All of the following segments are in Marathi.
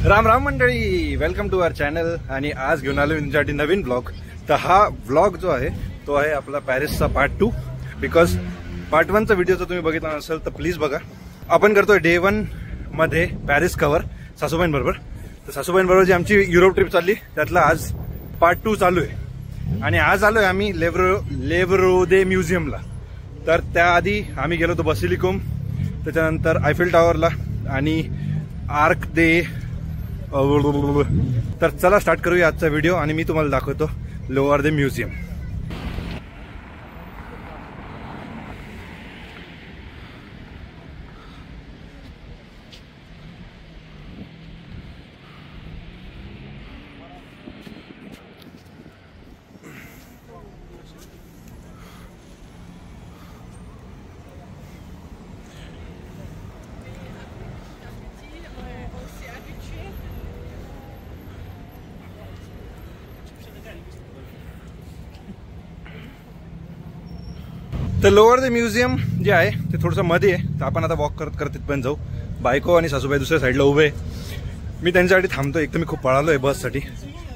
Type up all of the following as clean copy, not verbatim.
राम राम मंडळी, वेलकम टू आवर चॅनल। आणि आज घेऊन आलो तुमच्यासाठी नवीन ब्लॉग। तर हा ब्लॉग जो आहे तो आहे आपला पॅरिसचा पार्ट 2। बिकॉज पार्ट 1चा व्हिडिओ जर तुम्ही बघितला नसेल तर प्लीज बघा। आपण करतोय डे 1 मध्ये पॅरिस कव्हर सासूबाईंबरोबर। तर सासूबाईंबरोबर जी आमची युरोप ट्रिप चालली त्यातला आज पार्ट 2 चालू आहे। आणि आज आलोय आम्ही लेव्हरोदे म्युझियमला। तर त्याआधी आम्ही गेलो होतो बसिलिकम, त्याच्यानंतर आयफेल टॉवरला आणि आर्क दे। तर चला स्टार्ट करूया आजचा व्हिडिओ आणि मी तुम्हाला दाखवतो लोअर म्युझियम। तर लोअर द म्युझियम जे आहे ते थोडंसं मध्ये आहे। तर आपण आता वॉक करत करत तिथपर्यंत जाऊ। बायको आणि सासूबाई दुसऱ्या साईडला उभे। मी त्यांच्यासाठी थांबतो। एक तर मी खूप पळालोय बससाठी,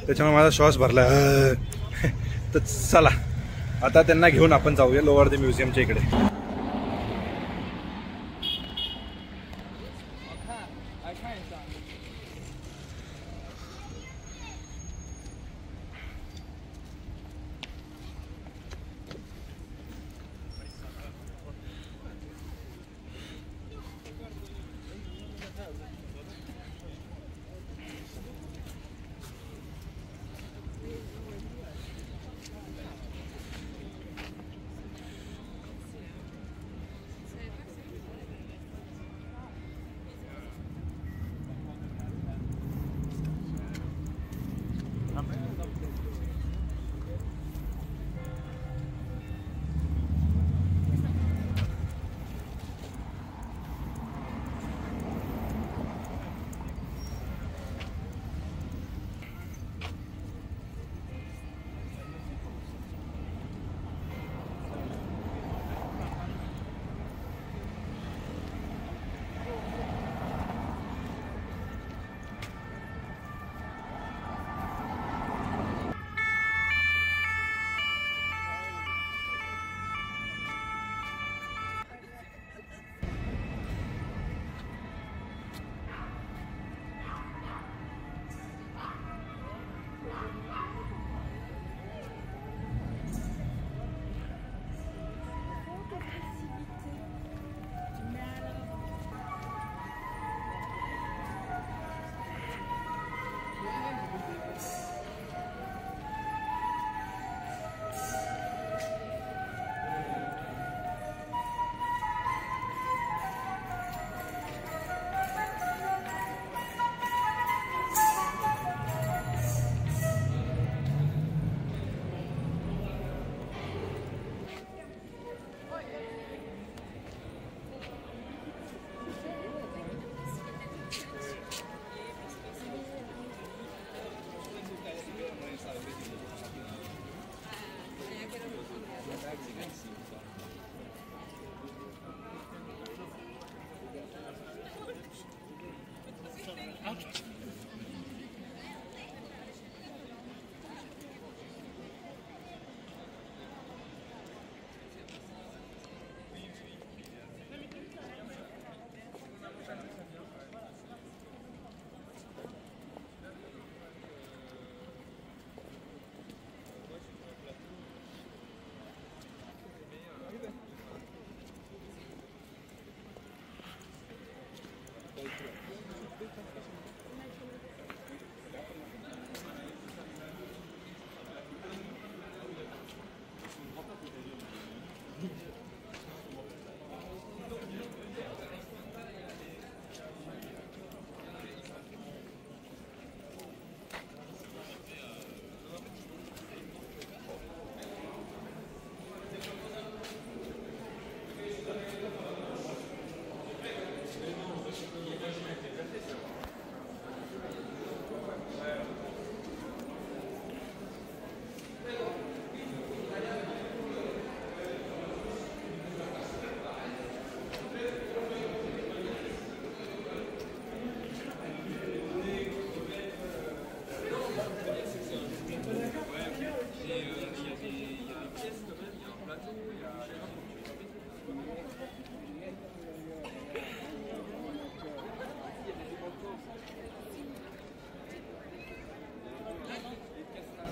त्याच्यामुळे माझा श्वास भरला। तर चला आता त्यांना घेऊन आपण जाऊया लोअर द म्युझियमच्या इकडे।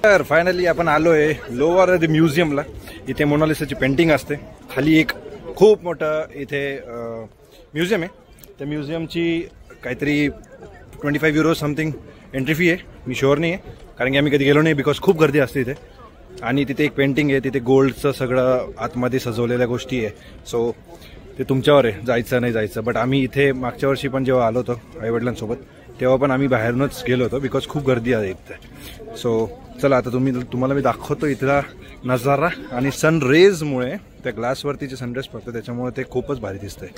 तर फायनली आपण आलोय लोअर द म्युझियमला. इथे मोनालिसाची पेंटिंग असते. खाली एक खूप मोठं इथे म्युझियम आहे. त्या म्युझियमची काहीतरी 25 युरो समथिंग एंट्री फी आहे. मी शुअर नाही आहे कारण की आम्ही कधी गेलो नाही बिकॉज खूप गर्दी असते इथे. आणि तिथे एक पेंटिंग आहे. तिथे गोल्डचं सगळं आतमध्ये सजवलेल्या गोष्टी आहे. सो ते तुमच्यावर आहे जायचं नाही जायचं. बट आम्ही इथे मागच्या वर्षी पण जेव्हा आलो होतो आईवडिलांसोबत तेव्हा पण आम्ही बाहेरूनच गेलो होतो बिकॉज खूप गर्दी आहे इथे. सो चला आता तुम्हाला मी दाखवतो इथला नजारा. आणि सनरेजमुळे त्या ग्लासवरती जे सनरेज पडतं त्याच्यामुळे ते खूपच भारी दिसतंय.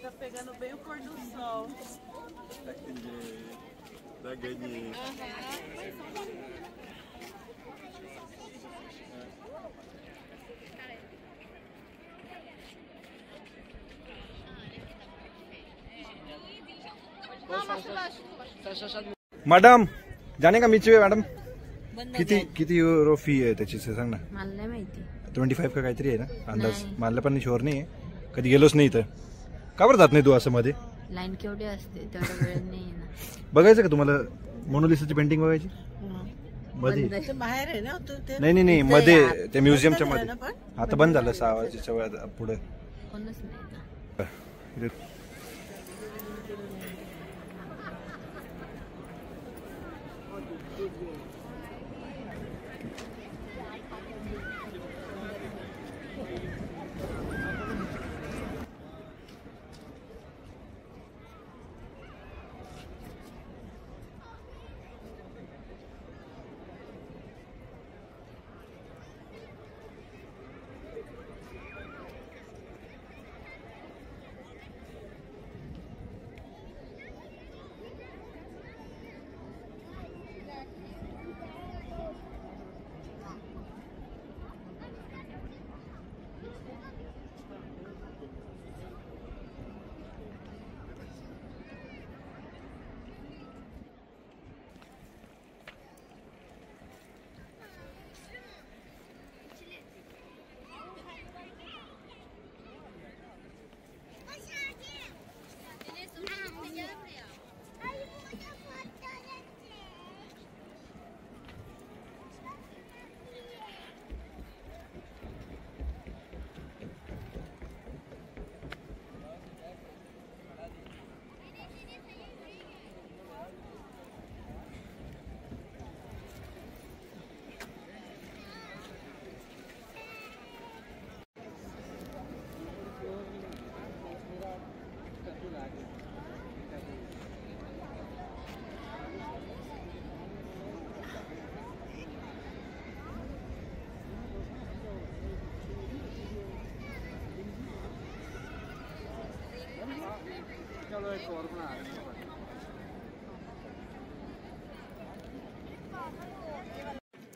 Tá pegando bem o pôr do sol. Da galinha. Madam जाणे का मीचे मॅडम किती युरो फी आहे त्याची सांग ना. मला नाही माहिती. 25 का काहीतरी आहे ना अंदाज. मला पण शुअर नाही आहे कधी गेलोच नाही इथं. का बरं जात नाही तू असं मध्ये. लाईन केवढी असते तेवढा वेळ नाही ना. बघायचं का तुम्हाला मोनालिसाची पेंटिंग बघायची मध्ये. बाहेर आहे ना तू ते. नाही मध्ये त्या म्युझियमच्या मध्ये. आता बंद झालं 6 वाजेच्या वेळात पुढे कोणच नाही ना.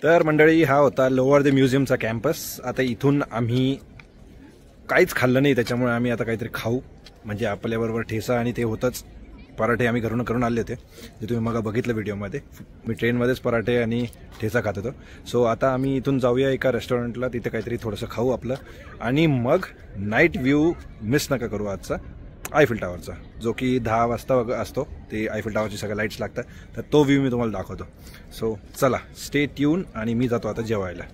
तर मंडळी हा होता लोअर द म्युझियमचा कॅम्पस. आता इथून आम्ही काहीच खाल्लं नाही त्याच्यामुळे आम्ही आता काहीतरी खाऊ. म्हणजे आपल्याबरोबर ठेसा आणि ते होतंच. पराठे आम्ही घरून करून आले होते जे तुम्ही मग बघितलं व्हिडिओमध्ये. मी ट्रेनमध्येच पराठे आणि ठेसा खात होतो. सो आता आम्ही इथून जाऊया एका रेस्टॉरंटला. तिथे काहीतरी थोडंसं खाऊ आपलं. आणि मग नाईट व्ह्यू मिस नका करू आजचा आयफिल टावरचा, जो की 10 वाजता असतो. ते आयफिल टावरचे सगळे लाईट्स लागतात. तर तो व्ह्यू मी तुम्हाला दाखवतो. सो चला स्टे ट्यून. आणि मी जातो आता जेवायला.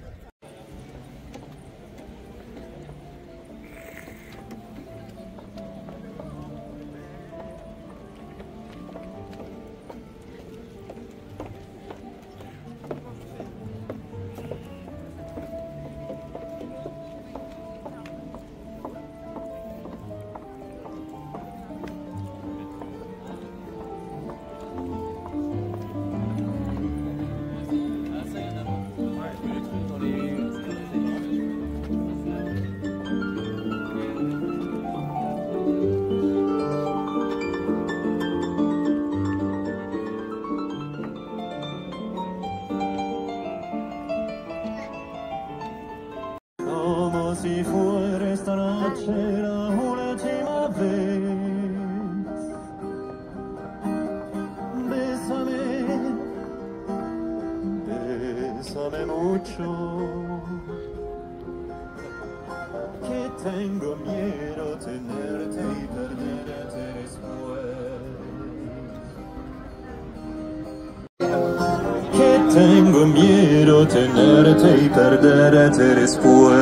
Tengo miedo tenerte y perderte después.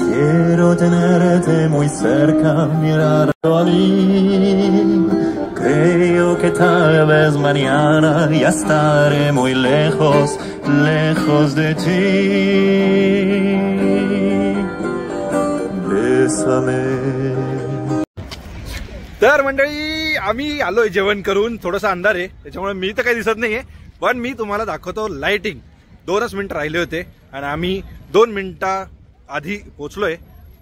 Quiero tenerte muy cerca, mirar a mí. Creo que tal vez mañana ya estaré muy lejos, lejos de ti. Bésame. तर मंडळी आम्ही आलोय जेवण करून. थोडासा अंधार आहे त्याच्यामुळे मी तर काही दिसत नाहीये, पण मी तुम्हाला दाखवतो लाइटिंग. 2च मिनिट राहिले होते आणि आम्ही 2 मिनिटा आधी पोहोचलोय,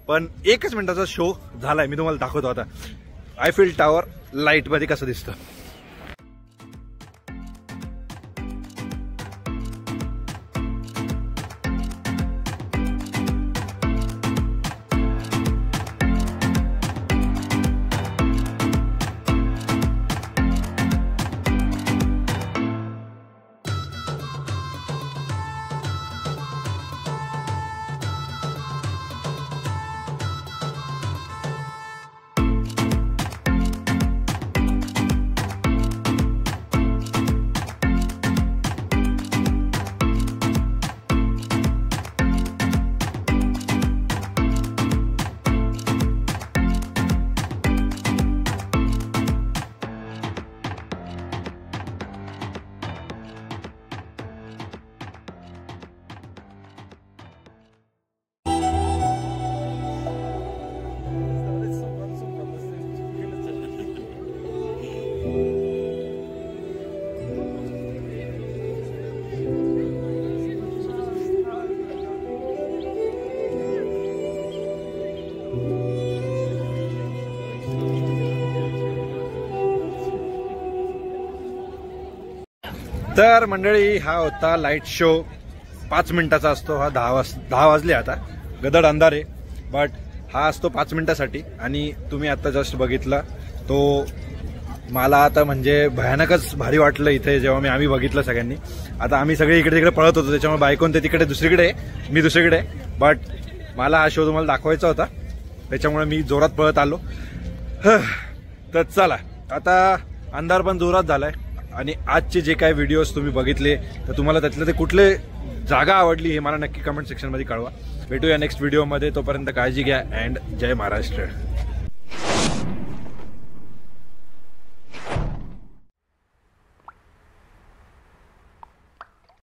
पण 1च मिनिटाचा शो झालाय. मी तुम्हाला दाखवतो आता आयफेल टावर लाईट मध्ये कसं दिसतं. तर मंडळी हा होता लाईट शो. 5 मिनिटाचा असतो हा. 10 वाजले आता. गदड अंधार आहे, बट हा असतो 5 मिनिटासाठी. आणि तुम्ही आता जस्ट बघितला तो मला आता म्हणजे भयानकच भारी वाटलं इथे जेव्हा आम्ही बघितलं सगळ्यांनी. आता आम्ही सगळे इकडे तिकडे पळत होतो, त्याच्यामुळे बायकोन ते तिकडे दुसरीकडे आहे, मी दुसरीकडे आहे. बट मला हा शो तुम्हाला दाखवायचा होता, त्याच्यामुळे मी जोरात पळत आलो. तर चला आता अंधार पण जोरात झालाय. आणि आजचे जे काही व्हिडिओज तुम्ही बघितले तर तुम्हाला त्यातले ते कुठले जागा आवडली हे मला नक्की कमेंट सेक्शनमध्ये कळवा. भेटूया नेक्स्ट व्हिडिओमध्ये. तोपर्यंत काळजी घ्या अँड जय महाराष्ट्र.